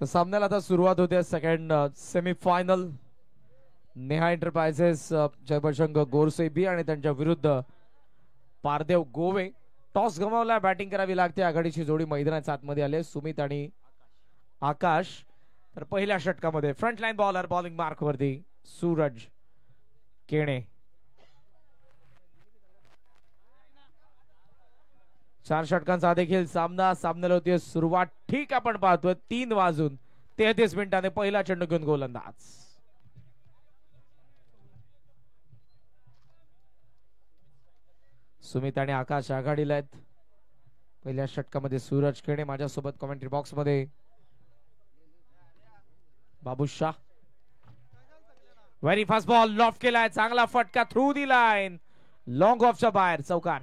तर सामन्याला आता सुरुवात होते सेकंड सेमीफायनल. नेहा एंटरप्राइजेस जयप्रशंग गोरसे बी आणि त्यांच्या विरुद्ध पारदेव गोवे. टॉस गमावला, बॅटिंग करावी लागते. आघाडीची जोडी मैदानाच्या आतमध्ये आले, सुमित आणि आकाश. तर पहिल्या षटकामध्ये फ्रंटलाईन बॉलर बॉलिंग मार्क वरती सूरज केणे. 4 षटकांचा देखील सामन्याला होती सुरुवात. ठीक आपण पाहतोय 3:33 पहिला चेंडू घेऊन गोलंदाज. सुमित आणि आकाश आघाडीला आहेत. पहिल्या षटकामध्ये सूरज खेणे माझ्यासोबत कॉमेंट्री बॉक्स मध्ये. Babu Shah. Very fast ball loft केलाय, चांगला फटका थ्रू दी लाईन, लॉंग ऑफच्या बाहेर, चौकार.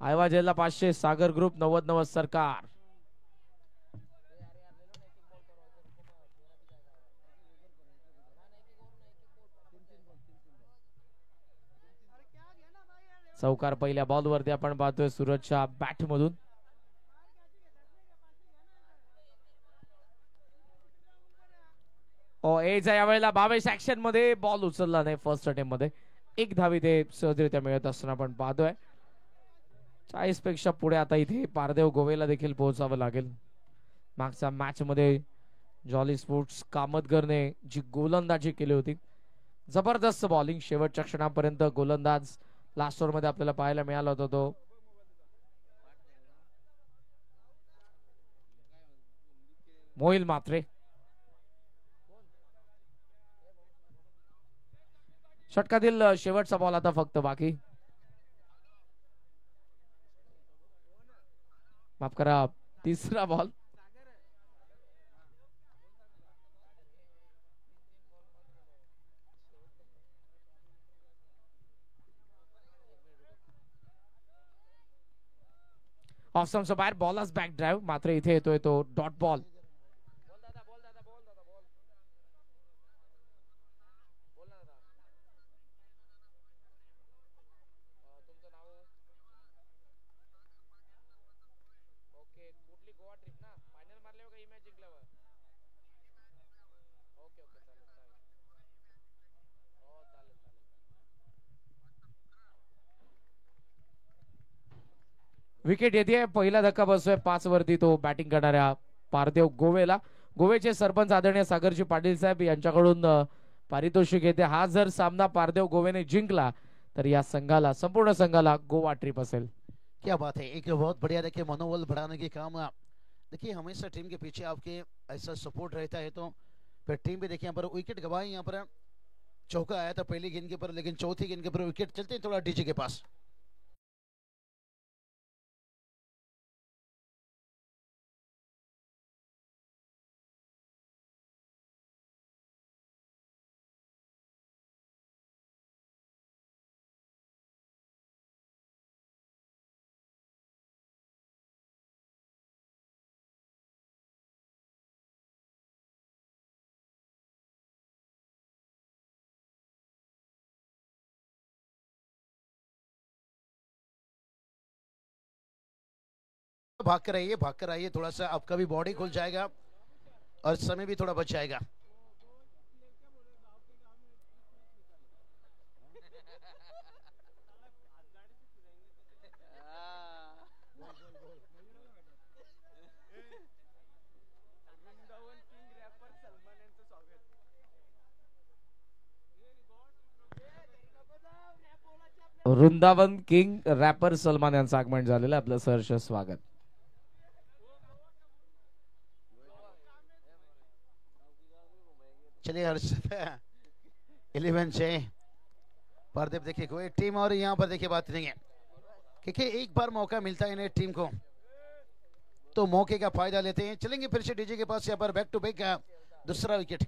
आयवाजेला 500, सागर ग्रुप 90 सरकार. चौकार पहिल्या बॉलवरती आपण पाहतोय सूरजच्या बॅट मधून. एज यावेळेला 22 ऍक्शन मध्ये बॉल उचलला नाही फर्स्ट अटेम्प्ट मध्ये. एक धावी ते सहजरित्या मिळत असताना आपण पाहतोय. 40 पेक्षा पुढे आता इथे पारदेव गोवेला देखील पोहोचावं लागेल. मागच्या मॅच मध्ये जॉली स्पोर्ट्स कामतगरने जी गोलंदाजी केली होती, जबरदस्त बॉलिंग, शेवटच्या क्षणापर्यंत गोलंदाज लास्ट ओव्हर मध्ये आपल्याला पाहायला मिळाला होता. तो मोहिल मात्रे. षटकातील शेवटचा बॉल आता फक्त बाकी. माफ करा, तिसरा बॉल. ऑफ स्टंपच्या बाहेर, बॉलच बॅक ड्राईव्ह. मात्र इथे येतोय तो डॉट बॉल. विकेट येते. पहिला धक्का बसतोय 5 वरती, तो बॅटिंग करणाऱ्या पारदेव गोवेला. गोवेचे सरपंच आदरणीय सागरजी पाटील साहेब यांच्याकडून पारितोषिक येते. हा जर सामना पारदेव गोवेने जिंकला तर या संघाला, संपूर्ण संघाला गोवा ट्रिप असेल. क्या बात है, एक बहुत बढ़िया देखिए मनोबल बढ़ाने के काम. देखिए हमेशा टीम के पीछे आपके ऐसा सपोर्ट रहता है तो फिर टीम भी देखिए यहाँ पर विकेट गवाई. यहाँ पर चौका आया था पहली गेंद के ऊपर, लेकिन चौथी गेंद के ऊपर विकेट. चलते हैं थोड़ा डीजे के पास. भाग कर आइए, थोड़ा सा आपका भी बॉडी खुल जाएगा और समय भी थोड़ा बच जाएगा. वृंदावन किंग रॅपर सलमान यांचं आगमन झालेलं. आपलं सहर्ष स्वागत. चलिए हर्ष 11 से पारदीप देखिए कोई टीम और यहाँ पर देखिए बात नहीं है, क्योंकि एक बार मौका मिलता है इन्हें टीम को तो मौके का फायदा लेते हैं. चलेंगे फिर से डीजे के पास. यहाँ पर बैक टू बैक दूसरा विकेट.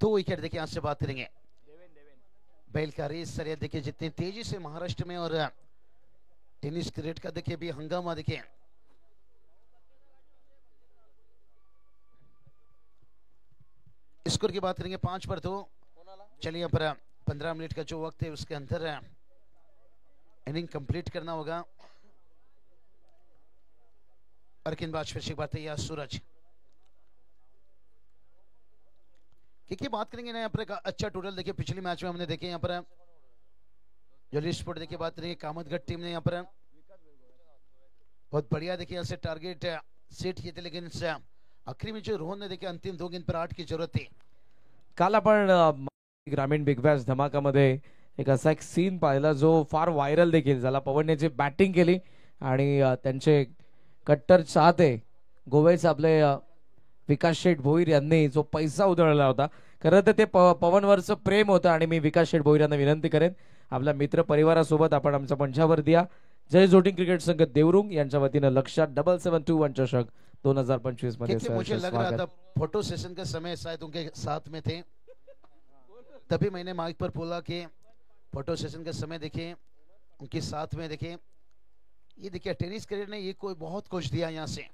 2 विकेट देखिए यहाँ से बात करेंगे। बैल का रेस सर देखिए जितनी तेजी से महाराष्ट्र में और टेनिस क्रिकेट का देखिए भी हंगामा देखिए। स्कोर की बात करेंगे 5-2। चलिए यहाँ पर 15 मिनट का जो वक्त है उसके अंदर इनिंग कंप्लीट करना होगा। और गेंदबाज फिर से बात है या सूरज की बात करेंगे ना यहाँ पर अच्छा टोटल देखिए पिछले मैच में हमने देखे यहाँ पर जो स्पोर्ट देखिए बात करेंगे कामतगढ़ टीम ने यहाँ पर बहुत बढ़िया देखिए यहाँ से टारगेट सेट किए थे, लेकिन आखिरी में जो रोहन ने देखिए अंतिम 2 गेंद पर 8 की जरूरत थी। काल आपण ग्रामीण बिग बॅश धमाकामध्ये एक असा एक सीन पाहिला जो फार व्हायरल देखील झाला। पवनने जी बॅटिंग केली आणि त्यांचे कट्टर चाहते गोव्याचे आपले विकास शेठ भोईर यांनी जो पैसा उधळला होता, खरं तर ते पवनवरचं प्रेम होतं आणि मी विकास शेठ भोईर यांना विनंती करेन आपल्या मित्र परिवारासोबत आपण आमचा पंजावर द्या। जय जोटिंग क्रिकेट संघ देवरुंग यांच्या वतीनं लक्षात 772 चषक 2025 मध्ये मुझे लग रहा था फोटो सेशन का समय शायद उनके साथ में थे, तभी मैंने माइक पर बोला कि फोटो सेशन का समय देखिए उनके साथ में देखिए। ये देखिए टेनिस करियर ने ये कोई बहुत कुछ दिया यहाँ से।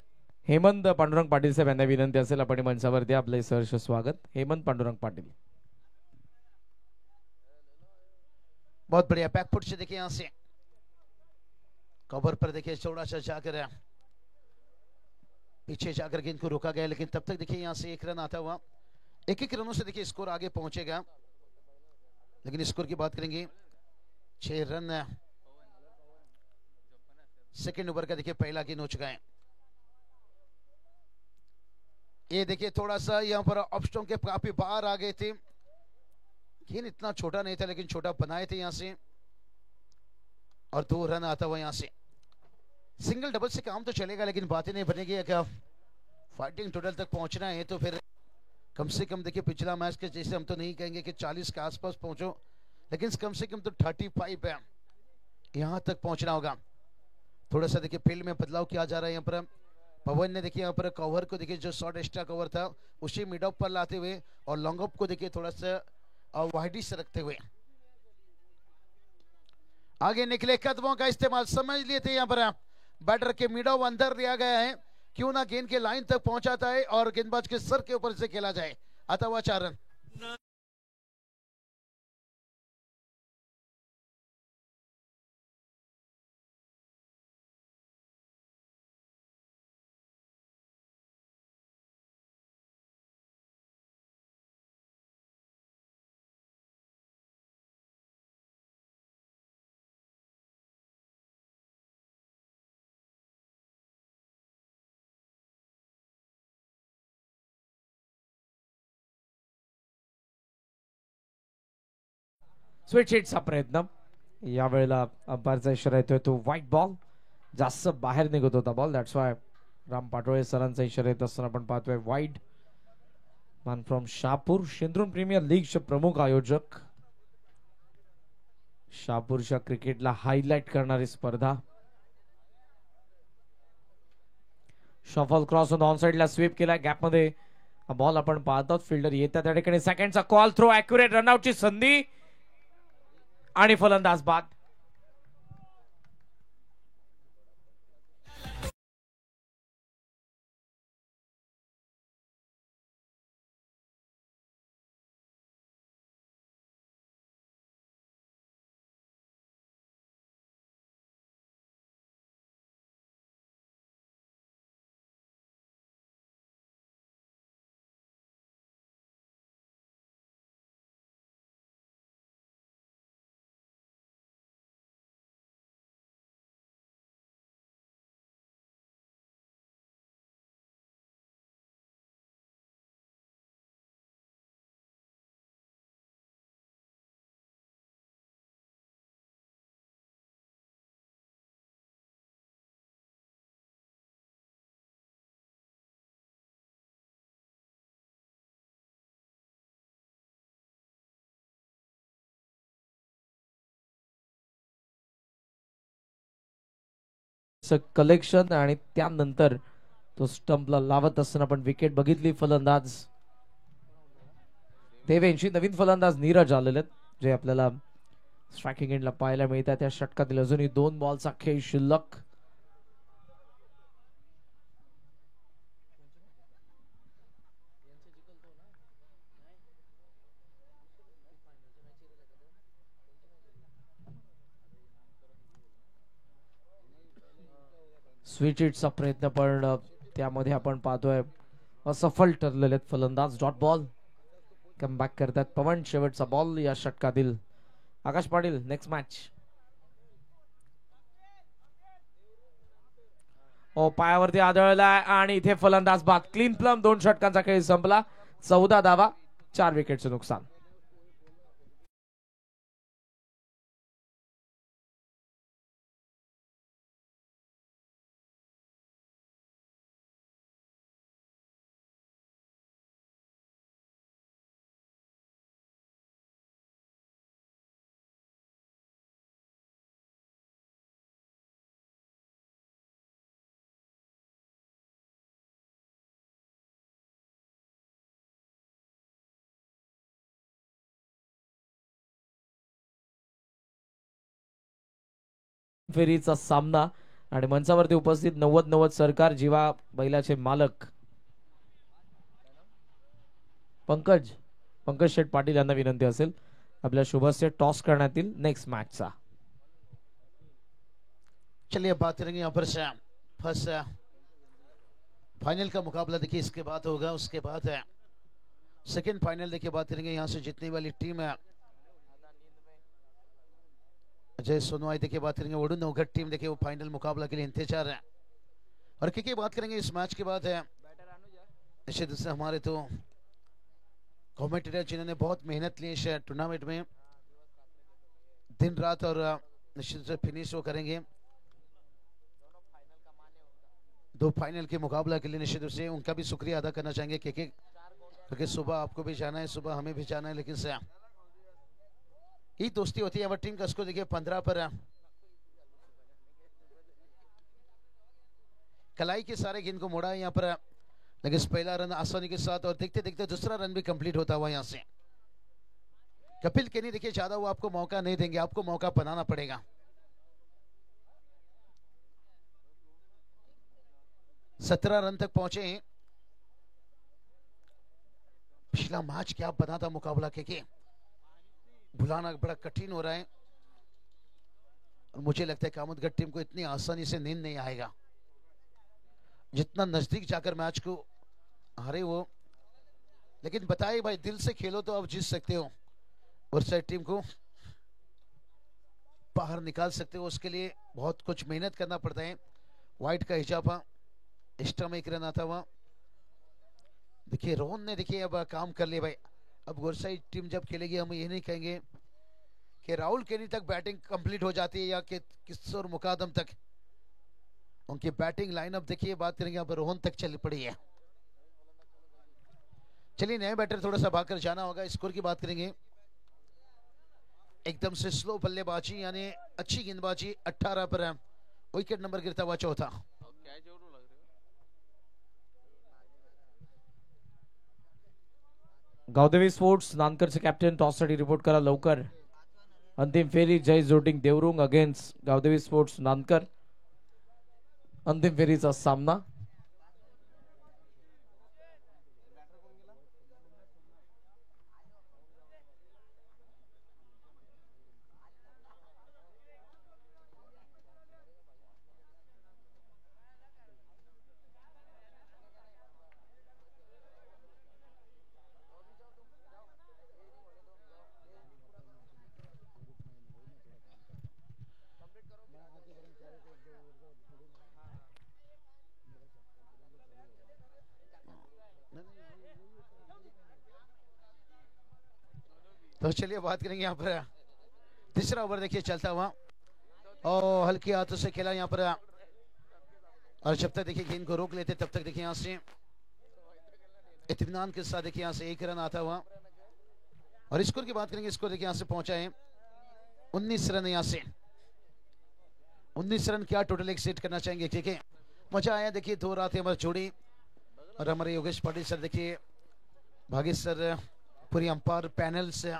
हेमंत पांडुरंग पाटील साहेब यांना विनंती असेल आपण मंचावर द्या आपले सहर्ष स्वागत। हेमंत पांडुरंग पाटील बहुत बढ़िया बैकफुट से देखिए यहाँ से कवर पर देखिए थोड़ा सा जाकर पीछे जाकर गेंद को रोका गया, लेकिन तब तक देखिए यहाँ से 1 रन आता हुआ 1-1 रनों से देखिए स्कोर आगे पहुंचेगा। लेकिन स्कोर की बात करेंगे 6 रन सेकेंड ओवर का देखिए पहला गेंद हो चुका है। ये देखिए थोड़ा सा यहाँ पर ऑप्शन के काफी बाहर आ गए थे, गेंद इतना छोटा नहीं था लेकिन छोटा बनाए थे यहाँ से और 2 रन आता हुआ यहाँ से। सिंगल डबल से काम तो चलेगा लेकिन बातें नहीं बनेगी। अगर फाइटिंग टोटल तक पहुंचना है तो फिर कम से कम देखिए पिछला मैच के जैसे हम तो नहीं कहेंगे कि 40 के आसपास पहुंचो, लेकिन कम से कम तो 35 है यहाँ तक पहुंचना होगा। थोड़ा सा देखिए फील्ड में बदलाव किया जा रहा है यहाँ पर। पवन ने देखिए यहाँ पर कवर को देखिए जो शॉर्ट एक्स्ट्रा कवर था उसी मिड ऑफ पर लाते हुए और लॉन्ग ऑफ को देखिए थोड़ा सा वाइडी से रखते हुए आगे निकले कदमों का इस्तेमाल समझ लिए थे। यहाँ पर बैटर के मिड ऑफ अंदर लिया गया है, क्यों ना गेंद के लाइन तक पहुंचाता है और गेंदबाज के सर के ऊपर से खेला जाए। आता हुआ 4 रन। स्वीटशीटचा प्रयत्न यावेळेला अंपायरचा इशारा येतोय तो व्हाईट बॉल, जास्त बाहेर निघत होता ball, that's why Ram Patole सरांचा इशारा येत असताना आपण पाहतोय वाईड। मॅन फ्रॉम शहापूर, शेंद्रून प्रीमियर लीगचे प्रमुख आयोजक, शहापूरच्या क्रिकेटला हायलाइट करणारी स्पर्धा। शफल क्रॉस ऑन साइडला स्वीप केला, गॅप मध्ये बॉल आपण पाहतो, फिल्डर येतात त्या ठिकाणी सेकंडचा कॉल, थ्रो ॲक्युरेट, रनआउटची संधी आणि फलंदाज बाद। कलेक्शन आणि त्यानंतर तो स्टंपला लावत असताना आपण विकेट बघितली, फलंदाज तेव्याऐंशी. नवीन फलंदाज नीरज आलेले आहेत जे आपल्याला स्ट्रायकिंग एंडला पाहायला मिळतात. त्या षटकातील अजूनही 2 बॉलचा खेळ शिल्लक. स्विच इटचा प्रयत्न पण त्यामध्ये आपण पाहतोय असफल ठरलेले आहेत फलंदाज. Dot ball. कमबॅक करतात पवन. शेवटचा बॉल या षटकातील. आकाश पाटील नेक्स्ट मॅच. पायावरती आदळलाय आणि इथे फलंदाज बाद. Clean plum. 2 षटकांचा खेळ संपला. 14 धावा, 4 विकेटचे नुकसान. फेरीचा सामना आणि मंचावरती उपस्थित 90 सरकार जीवा बैलाचे मालक पंकज शेठ पाटील यांना विनंती असेल आपल्या शुभस्य टॉस करण्यात येईल नेक्स्ट मॅचचा. चलिए बात करेंगे यहाँ पर से फर्स्ट फाइनल का मुकाबला देखिए इसके बाद होगा. उसके बाद है सेकंड फाइनल देखिए बात करेंगे यहाँ से जीतने वाली टीम है अजय सोनवाई देखिए बात करेंगे. वरुण नौगढ़ टीम देखिए वो फाइनल मुकाबला के लिए इंतजार है. और की बात करेंगे इस मैच के बाद है निश्चित से हमारे तो कमेंटेटर जिन्होंने बहुत मेहनत ली इस टूर्नामेंट में दिन रात और निश्चित से फिनिश वो करेंगे 2 फाइनल के मुकाबला के लिए. निश्चित रूप से उनका भी शुक्रिया अदा करना चाहेंगे क्योंकि सुबह आपको भी जाना है, सुबह हमें भी जाना है, लेकिन से यही दोस्ती होती है. अब टीम का स्कोर देखिए 15 पर कलाई के सारे गेंद को मोड़ा है यहाँ पर, लेकिन पहला रन आसानी के साथ और देखते देखते दूसरा रन भी कंप्लीट होता हुआ यहाँ से. कपिल केनी देखिए ज्यादा वो आपको मौका नहीं देंगे, आपको मौका बनाना पड़ेगा. 17 रन तक पहुंचे हैं. पिछला मैच क्या बना था मुकाबला के भुलाना बड़ा कठिन हो रहा है और मुझे लगता है कामतगढ़ टीम को इतनी आसानी से नींद नहीं आएगा. जितना नजदीक जाकर मैच को हारे वो, लेकिन बताए भाई दिल से खेलो तो आप जीत सकते हो और साइड टीम को बाहर निकाल सकते हो. उसके लिए बहुत कुछ मेहनत करना पड़ता है. वाइट का हिजाबा एक्स्ट्रा में 1 रन आता हुआ. देखिए रोहन ने देखिए अब काम कर लिया भाई. अब गोरसाई टीम जब खेलेगी हम ये नहीं कहेंगे कि राहुल केनी तक बैटिंग कंप्लीट हो जाती है या कि किशोर मुकादम तक. उनकी बैटिंग लाइनअप देखिए बात करेंगे यहाँ पर रोहन तक चल पड़ी है. चलिए नए बैटर थोड़ा सा भागकर जाना होगा. स्कोर की बात करेंगे एकदम से स्लो बल्लेबाजी यानी अच्छी गेंदबाजी. 18 पर विकेट नंबर गिरता हुआ चौथा. गावदेवी स्पोर्ट्स नानकरचे कॅप्टन टॉस साठी रिपोर्ट करा लवकर. अंतिम फेरी जय jotting Devrung against Gavdevi sports Nankar. अंतिम फेरीचा सामना. तो चलिए बात करेंगे यहाँ पर तीसरा ओवर देखिए चलता हुआ और हल्की हाथों से खेला यहाँ पर. और जब तक देखिए गेंद को रोक लेते तब तक देखिए यहाँ से इत्मीनान के साथ देखिए यहाँ से 1 रन आता हुआ. और स्कोर की बात करेंगे. स्कोर देखिए यहाँ से पहुंचा है 19 रन. यहाँ से 19 रन क्या टोटल एक सेट करना चाहेंगे. ठीक है मजा आया देखिए. 2 रात हमारे जोड़ी और हमारे योगेश पाटिल सर देखिए भागेश सर पूरी अंपायर पैनल से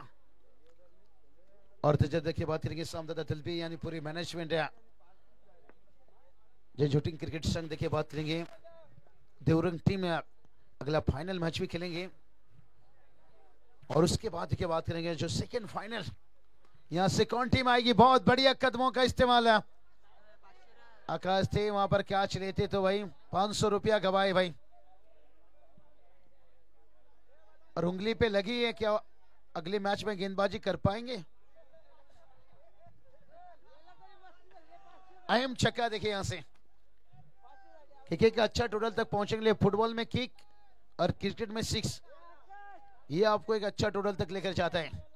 और तजर्बे की बात करेंगे सामदादा दिलबी यानी पूरी मैनेजमेंट है जो जूटिंग क्रिकेट संघ देखिए बात करेंगे देवरंग टीम है अगला फाइनल मैच भी खेलेंगे और उसके बाद की बात करेंगे जो सेकंड फाइनल यहाँ से कौन टीम आएगी। बहुत बढ़िया कदमों का इस्तेमाल है। आकाश थे वहां पर कैच लेते तो भाई 500 रुपया गवाए भाई। और उंगली पे लगी है क्या अगले मैच में गेंदबाजी कर पाएंगे। अहम छक्का देखिए यहां से किक का अच्छा टोटल तक पहुंचेंगे। फुटबॉल में किक और क्रिकेट में 6 ये आपको एक अच्छा टोटल तक लेकर जाता है।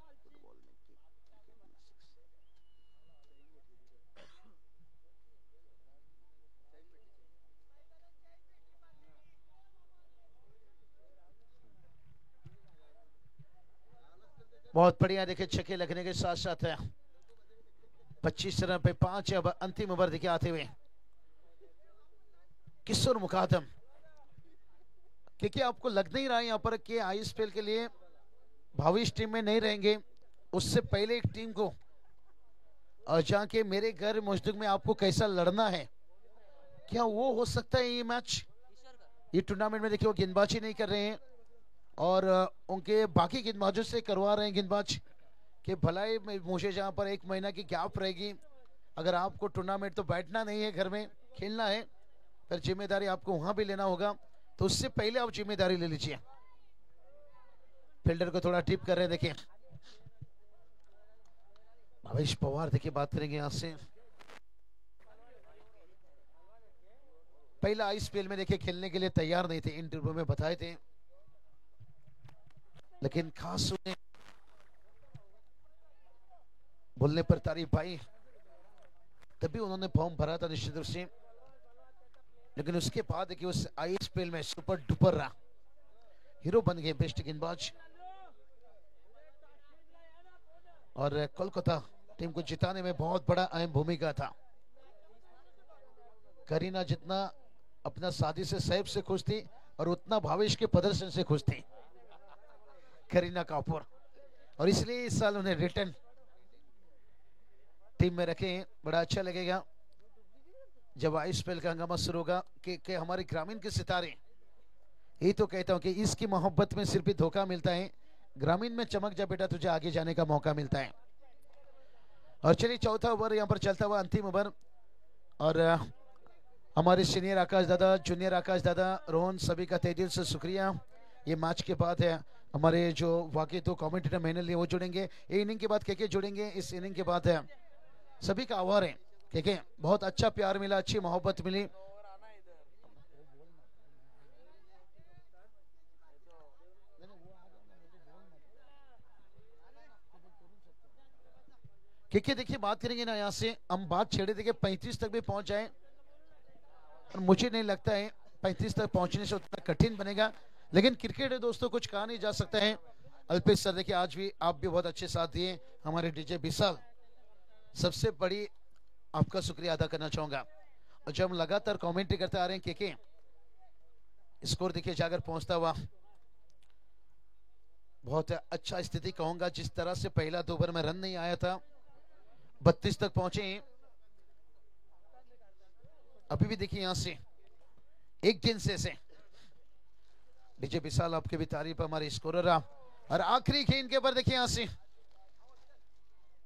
बहुत बढ़िया देखिए छक्के लगने के साथ साथ है 25 रन पे 5 अंतिम ओवर देखिए आते हुए किशोर मुकादम क्योंकि आपको लग नहीं रहा है यहाँ पर कि आईएसपीएल के लिए भविष्य टीम में नहीं रहेंगे। उससे पहले एक टीम को और जाके मेरे घर मुश्तक में आपको कैसा लड़ना है क्या वो हो सकता है। ये मैच ये टूर्नामेंट में देखिए वो गेंदबाजी नहीं कर रहे हैं और उनके बाकी गेंदबाजों से करवा रहे हैं गेंदबाज कि भलाई मुझे जहां पर 1 महीना की गैप रहेगी अगर आपको टूर्नामेंट तो बैठना नहीं है घर में खेलना है फिर जिम्मेदारी आपको वहां भी लेना होगा तो उससे पहले आप जिम्मेदारी ले लीजिए। फील्डर को थोड़ा टिप कर रहे हैं देखिए भवेश पवार देखिए बात करेंगे यहां से पहला आईएसपीएल में देखिए खेलने के लिए तैयार नहीं थे इंटरव्यू में बताए थे लेकिन खास उन्हें बोलने पर तारीफ पाई तभी उन्होंने फॉर्म भरा था निश्चित रूप से। लेकिन उसके बाद कि उस आईएसपीएल में सुपर डुपर रहा हीरो बन गए बेस्ट गेंदबाज और कोलकाता टीम को जिताने में बहुत बड़ा अहम भूमिका था। करीना जितना अपना शादी से सैफ से खुश थी और उतना भावेश के प्रदर्शन से खुश थी करीना कपूर और इसलिए इस साल उन्हें रिटर्न टीम में रखे। बड़ा अच्छा लगेगा जब आईएसपीएल का हंगामा शुरू होगा कि हमारे ग्रामीण के सितारे यही तो कहता हूं कि इसकी मोहब्बत में सिर्फ ही धोखा मिलता है ग्रामीण में चमक जा बेटा तुझे आगे जाने का मौका मिलता है। और चलिए चौथा ओवर यहां पर चलता हुआ अंतिम ओवर और हमारे सीनियर आकाश दादा जूनियर आकाश दादा रोहन सभी का तहे दिल से शुक्रिया। ये मैच के बाद है हमारे जो वाकई तो कमेंटेटर मैंने लिए वो जुड़ेंगे ये इनिंग के बाद के जुड़ेंगे। इस इनिंग के बाद है सभी का आभार है ठीक बहुत अच्छा प्यार मिला अच्छी मोहब्बत मिली। क्योंकि देखिए बात करेंगे ना यहाँ से हम बात छेड़े देखिए 35 तक भी पहुंच जाए और मुझे नहीं लगता है 35 तक पहुंचने से उतना कठिन बनेगा लेकिन क्रिकेट है दोस्तों कुछ कहा नहीं जा सकता है। अल्पेश सर देखिए आज भी आप भी बहुत अच्छे साथ दिए हमारे डीजे विशाल सबसे बड़ी आपका शुक्रिया अदा करना चाहूंगा। और जब हम लगातार कमेंट्री करते आ रहे हैं के स्कोर देखिए जाकर पहुंचता हुआ बहुत अच्छा स्थिति कहूंगा जिस तरह से पहला 2 ओवर में रन नहीं आया था 32 तक पहुंचे अभी भी देखिए यहां से एक गेंद से डीजे विशाल आपके भी तारीफ हमारे स्कोरर और आखिरी गेंद के ऊपर देखिए यहां से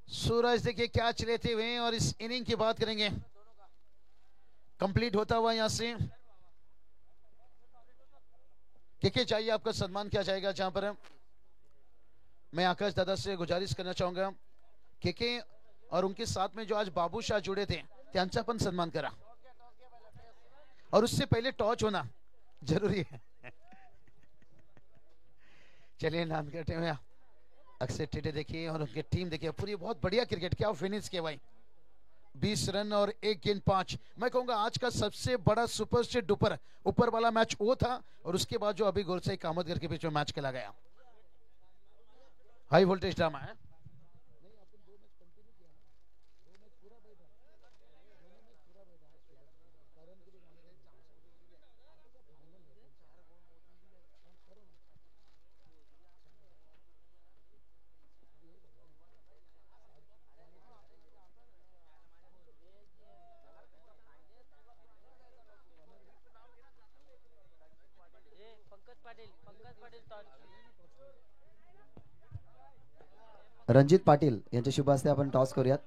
सूरज देखिए कैच लेते हुए और इस इनिंग की बात करेंगे कंप्लीट होता हुआ यहां से के चाहिए आपका सम्मान किया जाएगा। जहां पर मैं आकाश दादा से गुजारिश करना चाहूंगा के और उनके साथ में जो आज बाबू शाह जुड़े थे त्यांचा पण सन्मान करा और उससे पहले टॉच होना जरूरी है। चलिए नानगढ़ में अक्षय टेटे देखिए और उनकी टीम देखिए पूरी बहुत बढ़िया क्रिकेट क्या फिनिश किया भाई 20 रन और 1 गेंद 5। मैं कहूंगा आज का सबसे बड़ा सुपर से डुपर ऊपर वाला मैच वो था और उसके बाद जो अभी गोरसाई कामतगर के बीच में मैच खेला गया हाई वोल्टेज ड्रामा है। रणजित पाटील यांच्या शुभ हस्ते आपण टॉस करूयात.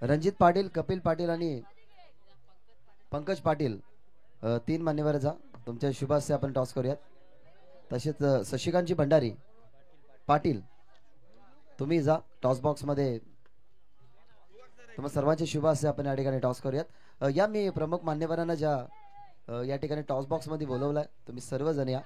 रणजित पाटील, कपिल पाटील आणि पंकज पाटील तीन मान्यवर जा, तुमच्या शुभ हस्ते आपण टॉस करूयात. तसेच शशिकांतजी भंडारी पाटील तुम्ही जा टॉस बॉक्स मध्ये. तुम्हा सर्वांचे शुभ हस्ते आपण या ठिकाणी टॉस करूयात. या मी प्रमुख मान्यवरांना ज्या या ठिकाणी टॉस बॉक्स मध्ये बोलवलाय, तुम्ही सर्वजण या.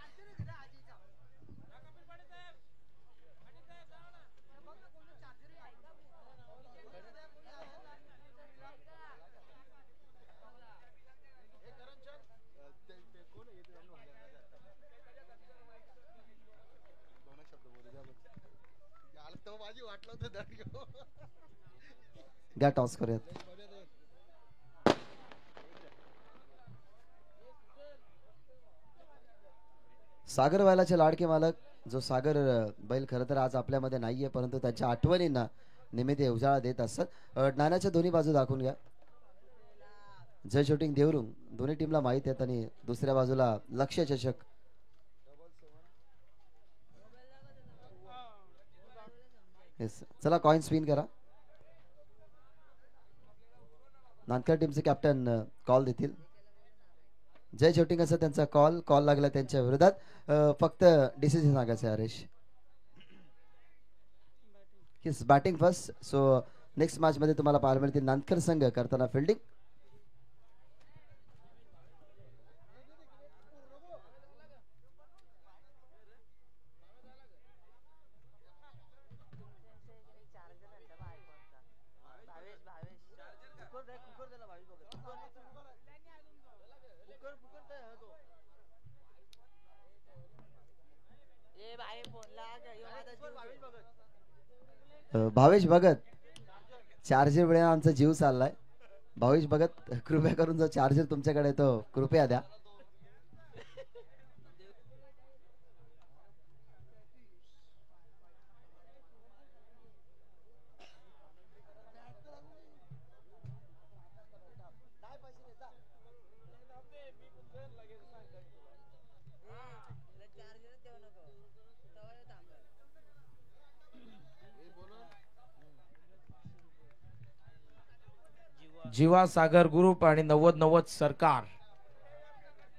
घ्या टॉस करूयात. सागर बैलाचे लाडके मालक जो सागर बैल खरं तर आज आपल्यामध्ये नाहीये, परंतु त्याच्या आठवणींना निमित्त उजाळा देत असतात. नाण्याच्या दोन्ही बाजू दाखवून घ्या. जय शूटिंग देवरुंग दोन्ही टीमला माहित आहेत आणि दुसऱ्या बाजूला लक्ष्य चषक. चला कॉइन स्पिन करा. नानकर टीमचे कॅप्टन कॉल देतील. जय शूटिंग असं त्यांचा कॉल लागला त्यांच्या विरोधात. फक्त डिसिजन सांगायचं Haresh. His batting first. So next match मध्ये तुम्हाला पाहायला मिळतील नानकर संघ करताना फिल्डिंग. भावेश भगत चार्जर वेळे आमचा जीव चाललाय. भावेश भगत कृपया करून जो चार्जर तुमच्याकडे तो कृपया द्या. जीवा सागर ग्रुप आणि 90-90 सरकार.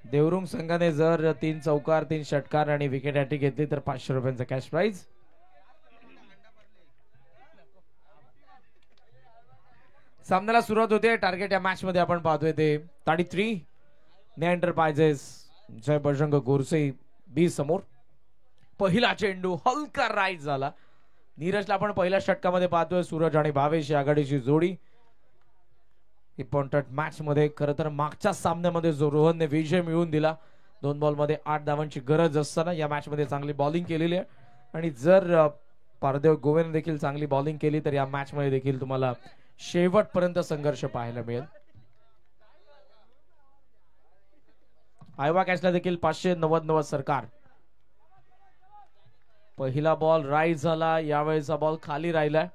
देवरुंग संघाने जर 3 चौकार 3 षटकार आणि विकेट हॅट्रिक घेतली तर 500 रुपयांचा कॅश प्राइज. सामन्याला सुरुवात होते. टार्गेट या मॅच मध्ये आपण पाहतोय ते 33 ने एंटरप्राइजेस जय बजरंग गोरसे बी समोर. पहिला चेंडू हलका राईट झाला. नीरजला आपण पहिल्या षटकामध्ये पाहतोय. सूरज आणि भावेश या आघाडीची जोडी. इम्पॉर्टंट मॅच मध्ये खरं तर मागच्या सामन्यामध्ये जो रोहनने विजय मिळवून दिला 2 बॉल मध्ये 8 धावांची गरज असताना या मॅच मध्ये चांगली बॉलिंग केलेली आहे. आणि जर पारदेव गोवेने देखील चांगली बॉलिंग केली तर या मॅच मध्ये देखील तुम्हाला शेवटपर्यंत संघर्ष पाहायला मिळेल. आयवा कॅचला देखील 590 सरकार. पहिला बॉल राईट झाला. यावेळेचा बॉल खाली राहिलाय.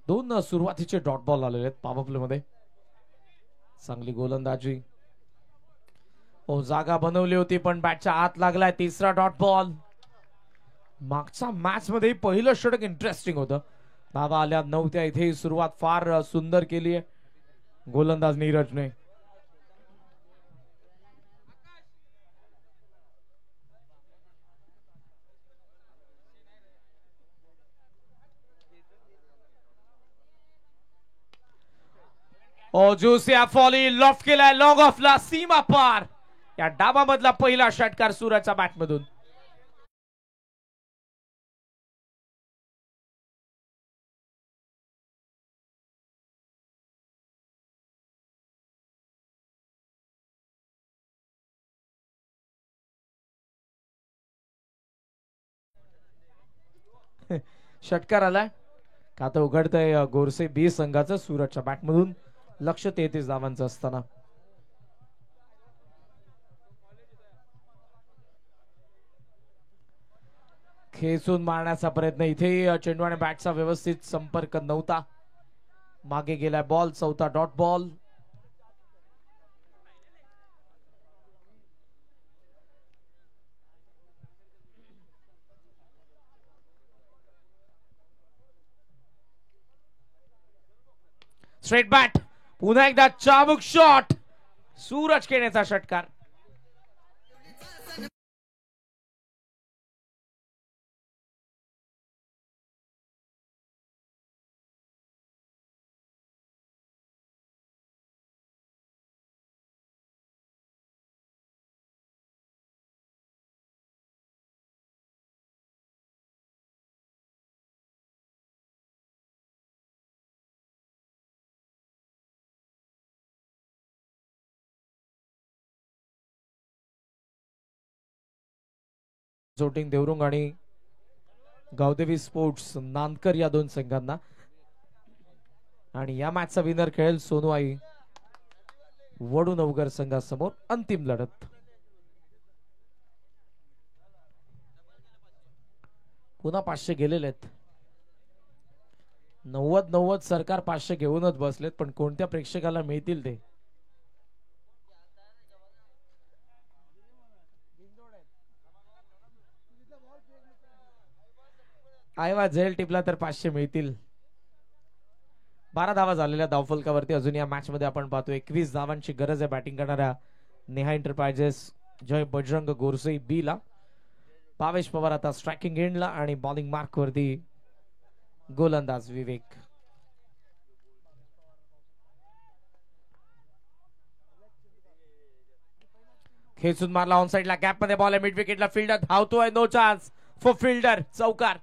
दोन सुरुवातीचे डॉट बॉल आलेले आहेत पॉवर प्ले मध्ये. चांगली गोलंदाजी. जागा बनवली होती पण बॅटच्या आत लागलाय. तिसरा डॉट बॉल. मागच्या मॅच मध्ये पहिलं षटक इंटरेस्टिंग होतं. धावा आल्या नव्हत्या. इथे सुरुवात फार सुंदर केली आहे गोलंदाज नीरजने. जोसिया फॉली लॉफ्ट केलाय. लॉंग ऑफला सीमा पार. या डाबामधला पहिला षटकार सूरजच्या बॅटमधून. षटकार आलाय. खातं उघडतंय गोरसे बी संघाचं सूरजच्या बॅटमधून. लक्ष 33 धावांचं असताना खेचून मारण्याचा प्रयत्न, इथे चेंडू आणि बॅटचा व्यवस्थित संपर्क नव्हता. मागे गेलाय बॉल, चौथा डॉट बॉल. स्ट्रेट बॅट, पुन्हा एकदा चाबूक शॉट, सूरज केण्याचा षटकार. जोटिंग देवरुंग आणि गावदेवी स्पोर्ट्स नांदकर या दोन संघांना. आणि या मॅचचा विनर खेळेल सोनूआई वडूनवगर संघासमोर. अंतिम लढत. पुन्हा 500 गेलेले आहेत. 90 सरकार 500 घेऊनच बसलेत, पण कोणत्या प्रेक्षकाला मिळतील ते. आयवा झेल टिपला तर 500 मिळतील. 12 धावा झालेल्या धावफलकावरती अजून या मॅच मध्ये आपण पाहतो. 21 धावांची गरज आहे बॅटिंग करणाऱ्या नेहा एंटरप्राइजेस जय बजरंग गोरसे बी ला. भावेश पवार आता स्ट्रायकिंग एंडला आणि बॉलिंग मार्क वरती गोलंदाज विवेक. खेचून मारला ऑन साइडला, गॅप मध्ये बॉल आहे, मिड विकेटला फिल्डर धावतोय, नो चान्स फॉर फिल्डर, चौकार.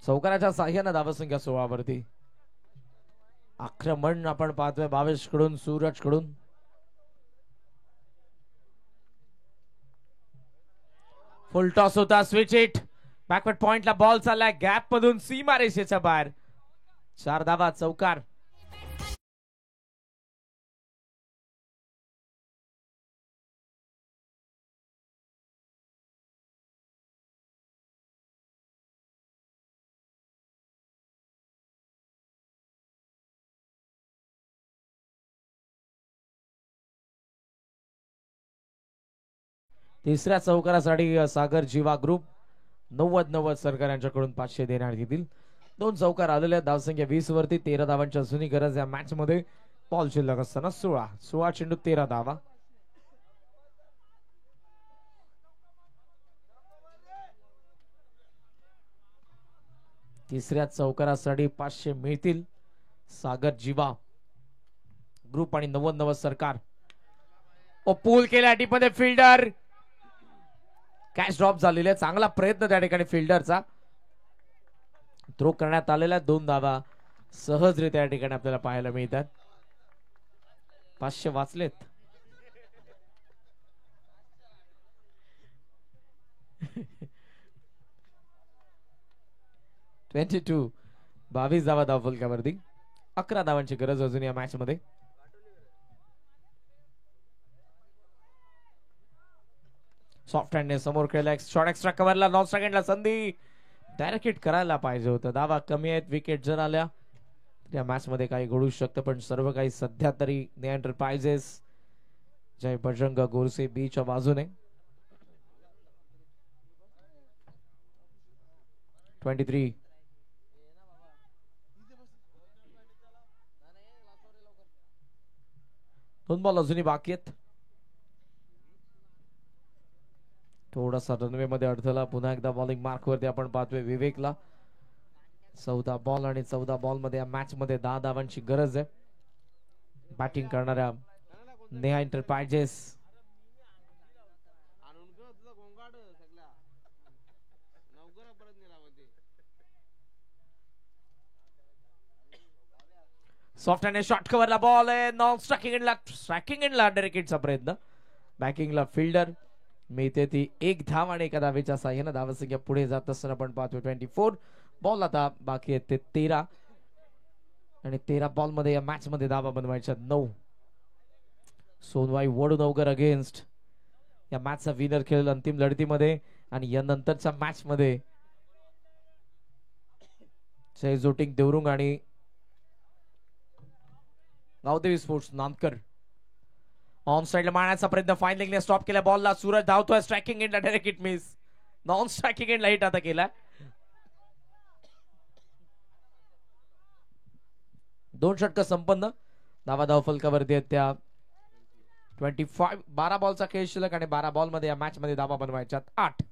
चौकाराच्या साह्यानं धावसंख्या 16 वरती. आक्रमण आपण पाहतोय भावेश कडून, सूरज कडून. फुल टॉस होता, स्विच हिट, बॅकवर्ड पॉइंटला बॉल चाललाय, गॅप मधून सीमा रेषेच्या बाहेर. 4 धावा, चौकार. तिसऱ्या चौकारासाठी सागर जीवा ग्रुप 90 सरकार यांच्याकडून 500 देण्यात येतील. 2 चौकार आलेले आहेत. धावसंख्या 20 वरती. 13 धावांची अजूनही गरज या मॅच मध्ये. बॉल शिल्लक असताना 16 चेंडू 13 धावा. तिसऱ्या चौकारासाठी 500 मिळतील. सागर जीवा ग्रुप आणि 90 सरकार. पूल केल्या मध्ये फिल्डर, कॅच ड्रॉप झालेले. चांगला प्रयत्न त्या ठिकाणी फिल्डरचा. थ्रो करण्यात आलेला 2 धावा सहजरित्या या ठिकाणी आपल्याला पाहायला मिळतात. 500 वाचलेत. (22) 22 धावा धावफलकावरती. 11 धावांची गरज अजून या मॅच मध्ये. सॉफ्ट हँडने समोर खेळला, शॉर्ट एक्स्ट्रा कव्हरला, नॉन सेकंडला संधी. डायरेक्ट हिट करायला पाहिजे होतं. धावा कमी आहेत. विकेट जर आल्या तर या मॅच मध्ये काही घडू शकतं, पण सर्व काही सध्या तरी नेहा एंटरप्राइजेस जय बजरंग गोरसे बी च्या बाजूने. 23 2 बॉल अजूनही बाकी आहेत. थोडासा रनवे मध्ये अडथळा. पुन्हा एकदा बॉलिंग मार्क वरती आपण पाहतोय विवेकला. 14 बॉल आणि 14 बॉल मध्ये या मॅच मध्ये 10 धावांची गरज आहे बॅटिंग करणाऱ्या Neha enterprises. Soft hand short कव्हरला बॉल आहे. नॉन स्ट्रायकिंग इनला डेरेकिटचा प्रयत्न. बॅकिंगला फिल्डर. मिळते ती एक धाव आणि एका धावेच्या साह्यानं धावसंख्या पुढे जात असताना आपण पाहतो 24 बॉल. आता बाकी आहेत ते 13 आणि 13 बॉल मध्ये या मॅच मध्ये धावा बनवायच्या 9. सोनवाई वडूनवगर अगेन्स्ट या मॅचचा विनर खेळेल अंतिम लढतीमध्ये. आणि या नंतरच्या मॅच मध्ये जोटिंग देवरुंग आणि गावदेवी स्पोर्ट्स नांदकर. ऑन साइडला मारण्याचा प्रयत्न. फाईन लेगने स्टॉप केला बॉलला. सूरज धावतोय. स्ट्रायकिंग एंडला direct hit miss. Non striking एंडला हिट आता केला. 2 षटक संपन्न. धाव फलकावरती आहेत त्या 25. 12 बॉलचा खेळ शिल्लक आणि 12 बॉल मध्ये या मॅच मध्ये धावा बनवायच्यात 8.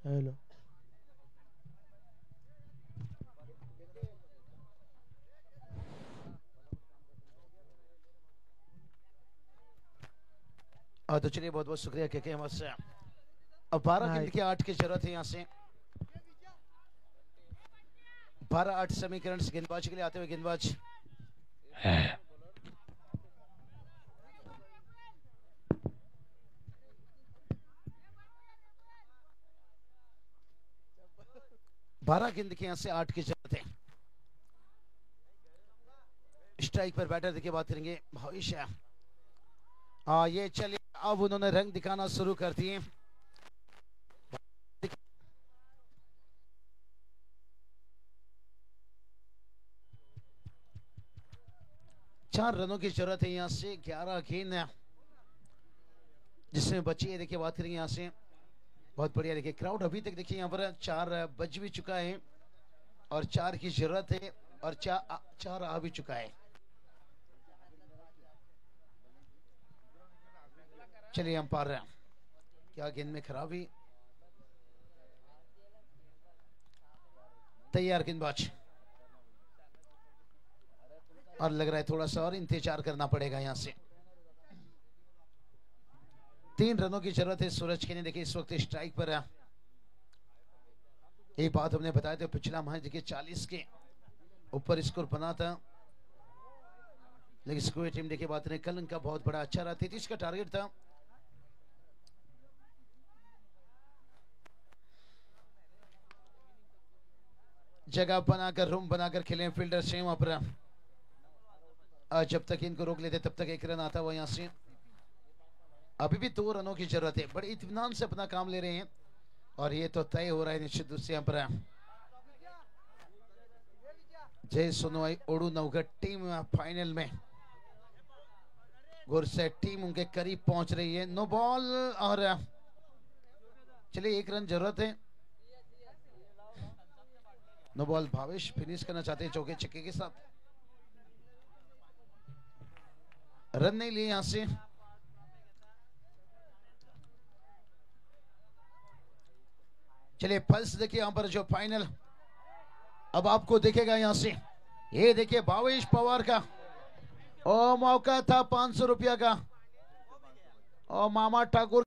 हेलो तो चलिए बहुत बहुत शुक्रिया के हमसे. अब 12 गेंद की 8 की जरूरत है. यहाँ से 12-8 समीकरण गेंदबाज के लिए आते हुए गेंदबाज बारह गेंद के यहाँ से 8 की जरूरत है. स्ट्राइक पर बैटर देखिए बात करेंगे भविष्य. ये चलिए अब उन्होंने रंग दिखाना शुरू कर दिए. 4 रनों की जरूरत है. यहाँ से 11 गेंद जिसमें बची है. देखिए बात करेंगे यहाँ से बहुत बढ़िया. देखिए क्राउड अभी तक देखिए यहाँ पर 4 बज भी चुका है और 4 की जरूरत है और 4 आ भी चुका है. चलिए अंपायर क्या गेंद में खराबी. तैयार गेंदबाज. और लग रहा है थोड़ा सा और इंतजार करना पड़ेगा. यहाँ से 3 रनों की जरूरत है सूरज के लिए. देखिए इस वक्त स्ट्राइक पर है. एक बात हमने बताया था पिछला मैच देखिए 40 के ऊपर स्कोर बना था, लेकिन स्कोर टीम देखिए बात नहीं. कल उनका बहुत बड़ा अच्छा रहा. 33 का टारगेट था. जगह बनाकर रूम बनाकर खेले फील्डर से वहां पर. जब तक इनको रोक लेते तब तक 1 रन आता हुआ. यहाँ से अभी भी 2 रनों की जरूरत है. बड़े इत्मीनान से अपना काम ले रहे हैं और ये तो तय हो रहा है निश्चित रूप से. यहाँ पर जय सोनवाई वडूनवगर टीम फाइनल में गुरसेट टीम उनके करीब पहुंच रही है. नो बॉल और चलिए 1 रन जरूरत है. No ball. भावेश फिनिश करना चाहते हैं चौके छक्के के साथ. रन नहीं लिए यहां से. चलिए पल्स देखिए यहां पर जो फाइनल अब आपको दिखेगा. यहां से ये देखिए भावेश पवार का और मौका था 500 रुपया का और मामा ठाकुर